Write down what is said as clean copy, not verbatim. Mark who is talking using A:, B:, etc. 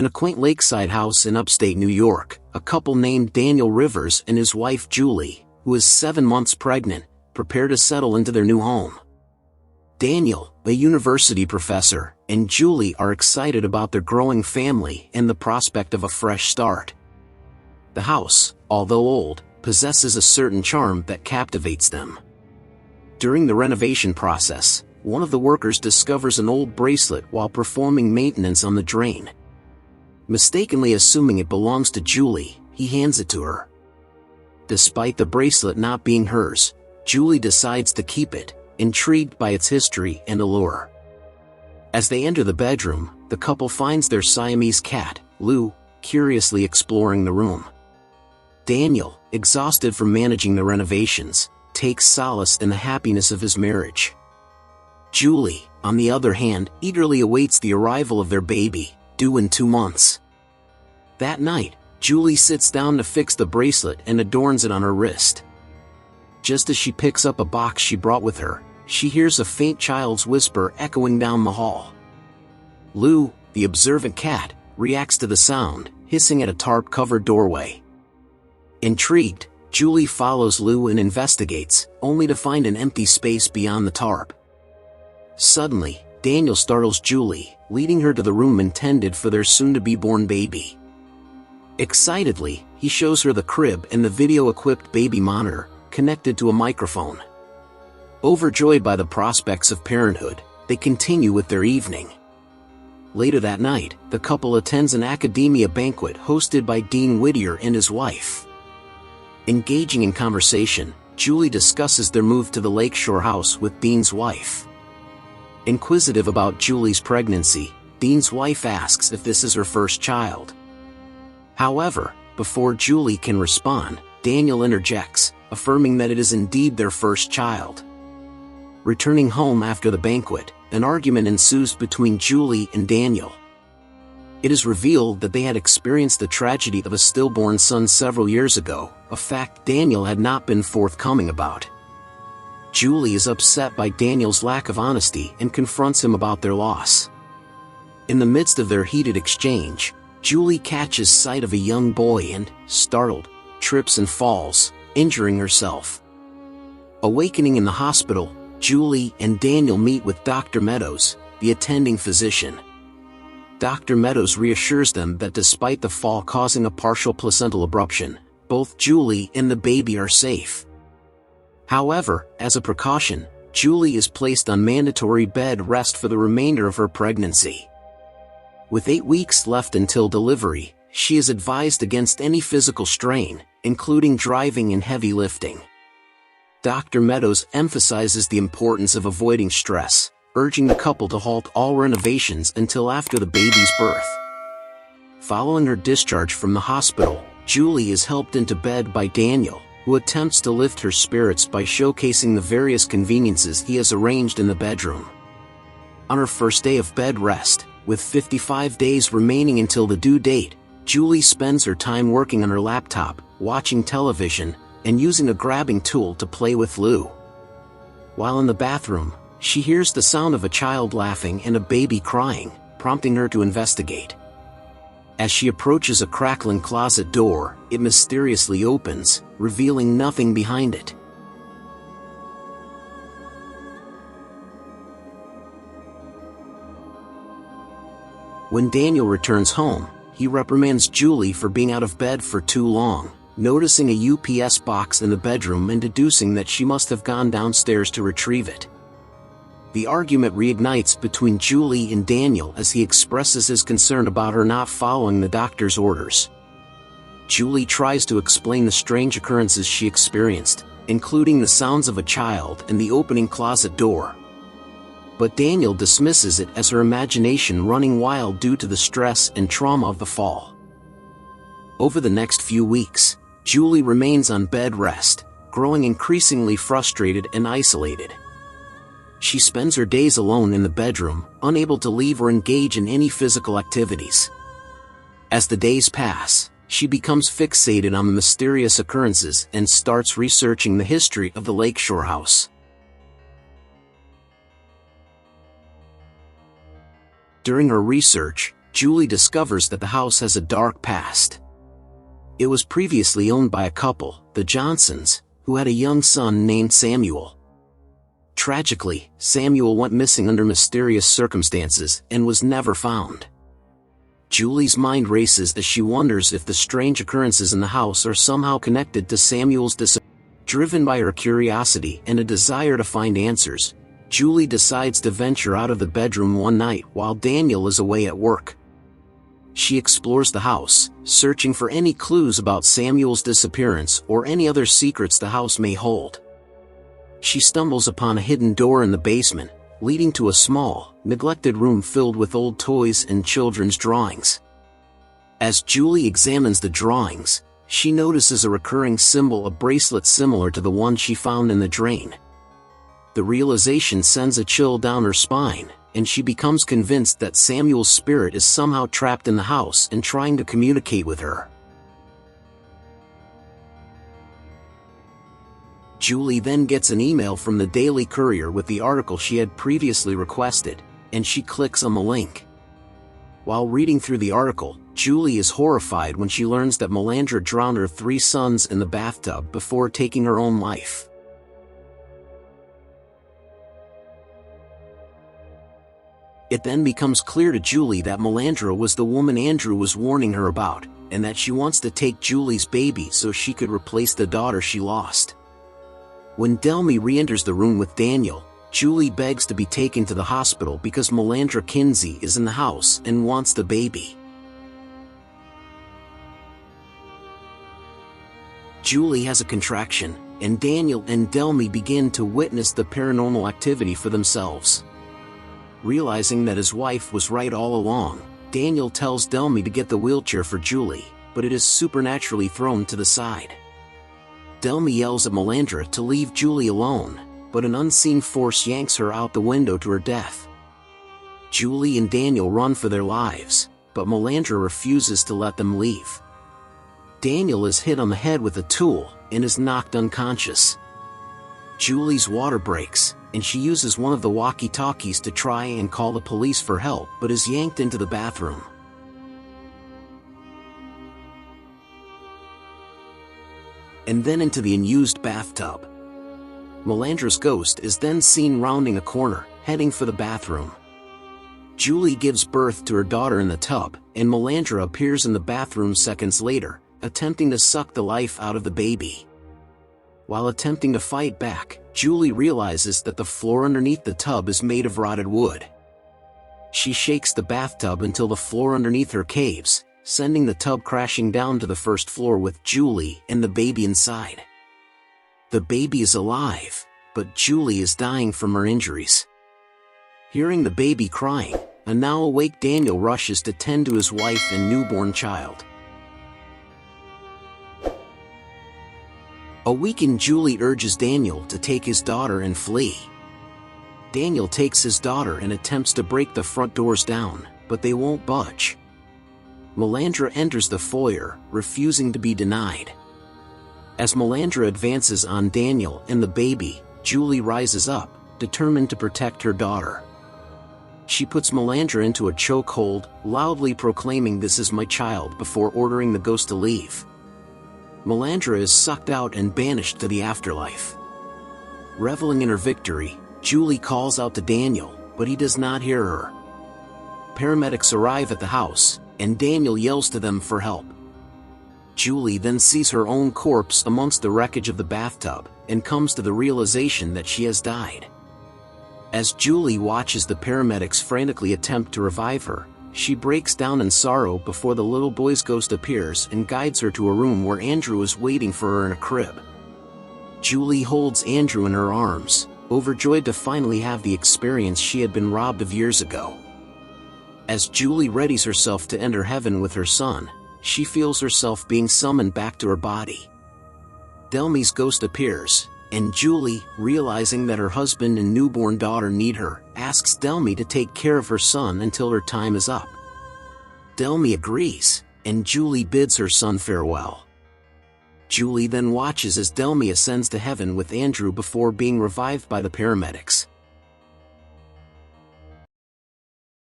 A: In a quaint lakeside house in upstate New York, a couple named Daniel Rivers and his wife Julie, who is 7 months pregnant, prepare to settle into their new home. Daniel, a university professor, and Julie are excited about their growing family and the prospect of a fresh start. The house, although old, possesses a certain charm that captivates them. During the renovation process, one of the workers discovers an old bracelet while performing maintenance on the drain. Mistakenly assuming it belongs to Julie, he hands it to her. Despite the bracelet not being hers, Julie decides to keep it, intrigued by its history and allure. As they enter the bedroom, the couple finds their Siamese cat, Lou, curiously exploring the room. Daniel, exhausted from managing the renovations, takes solace in the happiness of his marriage. Julie, on the other hand, eagerly awaits the arrival of their baby, due in 2 months. That night, Julie sits down to fix the bracelet and adorns it on her wrist. Just as she picks up a box she brought with her, she hears a faint child's whisper echoing down the hall. Lou, the observant cat, reacts to the sound, hissing at a tarp-covered doorway. Intrigued, Julie follows Lou and investigates, only to find an empty space beyond the tarp. Suddenly, Daniel startles Julie, leading her to the room intended for their soon-to-be-born baby. Excitedly, he shows her the crib and the video-equipped baby monitor, connected to a microphone. Overjoyed by the prospects of parenthood, they continue with their evening. Later that night, the couple attends an academia banquet hosted by Dean Whittier and his wife. Engaging in conversation, Julie discusses their move to the lakeshore house with Dean's wife. Inquisitive about Julie's pregnancy, Dean's wife asks if this is her first child. However, before Julie can respond, Daniel interjects, affirming that it is indeed their first child. Returning home after the banquet, an argument ensues between Julie and Daniel. It is revealed that they had experienced the tragedy of a stillborn son several years ago, a fact Daniel had not been forthcoming about. Julie is upset by Daniel's lack of honesty and confronts him about their loss. In the midst of their heated exchange, Julie catches sight of a young boy and, startled, trips and falls, injuring herself. Awakening in the hospital, Julie and Daniel meet with Dr. Meadows, the attending physician. Dr. Meadows reassures them that despite the fall causing a partial placental abruption, both Julie and the baby are safe. However, as a precaution, Julie is placed on mandatory bed rest for the remainder of her pregnancy. With 8 weeks left until delivery, she is advised against any physical strain, including driving and heavy lifting. Dr. Meadows emphasizes the importance of avoiding stress, urging the couple to halt all renovations until after the baby's birth. Following her discharge from the hospital, Julie is helped into bed by Daniel, who attempts to lift her spirits by showcasing the various conveniences he has arranged in the bedroom. On her first day of bed rest, with 55 days remaining until the due date, Julie spends her time working on her laptop, watching television, and using a grabbing tool to play with Lou. While in the bathroom, she hears the sound of a child laughing and a baby crying, prompting her to investigate. As she approaches a crackling closet door, it mysteriously opens, revealing nothing behind it. When Daniel returns home, he reprimands Julie for being out of bed for too long, noticing a UPS box in the bedroom and deducing that she must have gone downstairs to retrieve it. The argument reignites between Julie and Daniel as he expresses his concern about her not following the doctor's orders. Julie tries to explain the strange occurrences she experienced, including the sounds of a child and the opening closet door. But Daniel dismisses it as her imagination running wild due to the stress and trauma of the fall. Over the next few weeks, Julie remains on bed rest, growing increasingly frustrated and isolated. She spends her days alone in the bedroom, unable to leave or engage in any physical activities. As the days pass, she becomes fixated on the mysterious occurrences and starts researching the history of the lakeshore house. During her research, Julie discovers that the house has a dark past. It was previously owned by a couple, the Johnsons, who had a young son named Samuel. Tragically, Samuel went missing under mysterious circumstances and was never found. Julie's mind races as she wonders if the strange occurrences in the house are somehow connected to Samuel's disappearance. Driven by her curiosity and a desire to find answers, Julie decides to venture out of the bedroom one night while Daniel is away at work. She explores the house, searching for any clues about Samuel's disappearance or any other secrets the house may hold. She stumbles upon a hidden door in the basement, leading to a small, neglected room filled with old toys and children's drawings. As Julie examines the drawings, she notices a recurring symbol, a bracelet similar to the one she found in the drain. The realization sends a chill down her spine, and she becomes convinced that Samuel's spirit is somehow trapped in the house and trying to communicate with her. Julie then gets an email from the Daily Courier with the article she had previously requested, and she clicks on the link. While reading through the article, Julie is horrified when she learns that Melandra drowned her 3 sons in the bathtub before taking her own life. It then becomes clear to Julie that Melandra was the woman Andrew was warning her about, and that she wants to take Julie's baby so she could replace the daughter she lost. When Delmy re-enters the room with Daniel, Julie begs to be taken to the hospital because Melandra Kinsey is in the house and wants the baby. Julie has a contraction, and Daniel and Delmy begin to witness the paranormal activity for themselves. Realizing that his wife was right all along, Daniel tells Delmy to get the wheelchair for Julie, but it is supernaturally thrown to the side. Delmy yells at Melandra to leave Julie alone, but an unseen force yanks her out the window to her death. Julie and Daniel run for their lives, but Melandra refuses to let them leave. Daniel is hit on the head with a tool and is knocked unconscious. Julie's water breaks, and she uses one of the walkie-talkies to try and call the police for help but is yanked into the bathroom. And then into the unused bathtub. Melandra's ghost is then seen rounding a corner, heading for the bathroom. Julie gives birth to her daughter in the tub, and Melandra appears in the bathroom seconds later, attempting to suck the life out of the baby. While attempting to fight back, Julie realizes that the floor underneath the tub is made of rotted wood. She shakes the bathtub until the floor underneath her caves, sending the tub crashing down to the first floor with Julie and the baby inside. The baby is alive, but Julie is dying from her injuries. Hearing the baby crying, a now awake Daniel rushes to tend to his wife and newborn child. Awakened Julie urges Daniel to take his daughter and flee. Daniel takes his daughter and attempts to break the front doors down, but they won't budge. Melandra enters the foyer, refusing to be denied. As Melandra advances on Daniel and the baby, Julie rises up, determined to protect her daughter. She puts Melandra into a chokehold, loudly proclaiming "This is my child" before ordering the ghost to leave. Melandra is sucked out and banished to the afterlife. Reveling in her victory, Julie calls out to Daniel, but he does not hear her. Paramedics arrive at the house, and Daniel yells to them for help. Julie then sees her own corpse amongst the wreckage of the bathtub, and comes to the realization that she has died. As Julie watches the paramedics frantically attempt to revive her, she breaks down in sorrow before the little boy's ghost appears and guides her to a room where Andrew is waiting for her in a crib. Julie holds Andrew in her arms, overjoyed to finally have the experience she had been robbed of years ago. As Julie readies herself to enter heaven with her son, she feels herself being summoned back to her body. Delmy's ghost appears, and Julie, realizing that her husband and newborn daughter need her, asks Delmy to take care of her son until her time is up. Delmy agrees, and Julie bids her son farewell. Julie then watches as Delmy ascends to heaven with Andrew before being revived by the paramedics.